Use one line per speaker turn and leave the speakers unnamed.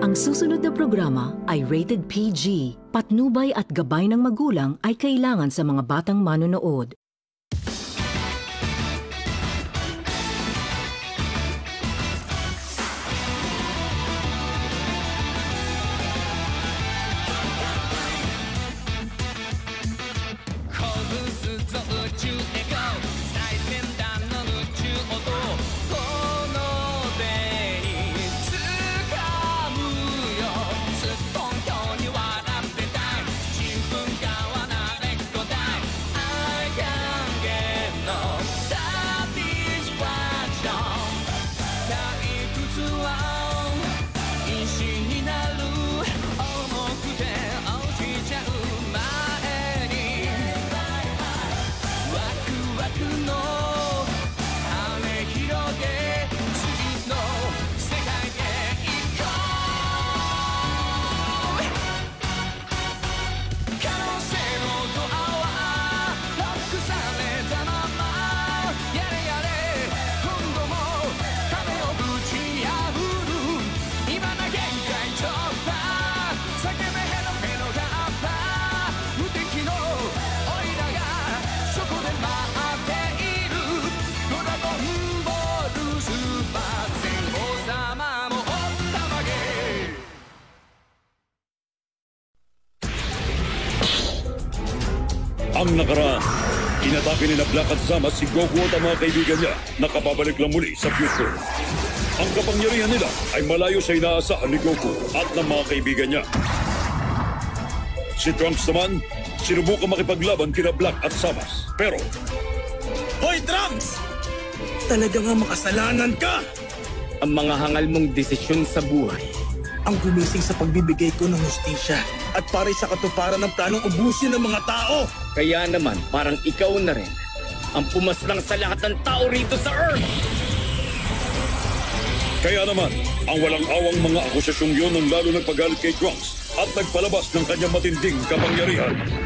Ang susunod na programa ay rated PG. Patnubay at gabay ng magulang ay kailangan sa mga batang manonood.
Ang nakaraan, inatake ni Black at Zama si Goku at ang mga kaibigan niya na kapabalik lang muli sa future. Ang kapangyarihan nila ay malayo sa inaasahan ni Goku at ng mga kaibigan niya. Si Trunks naman, sinubukan makipaglaban kina Black at Samas. Pero...
Hoy, Trunks! Talaga nga makasalanan ka!
Ang mga hangal mong desisyon sa buhay
ang gumising sa pagbibigay ko ng hustisya at para sa katuparan ng planong ubusin ng mga tao.
Kaya naman, parang ikaw na rin ang pumaslang sa lahat ng tao rito sa Earth.
Kaya naman, ang walang awang mga akusasyong yun ang lalo nagpagalit kay Trunks at nagpalabas ng kanyang matinding kapangyarihan.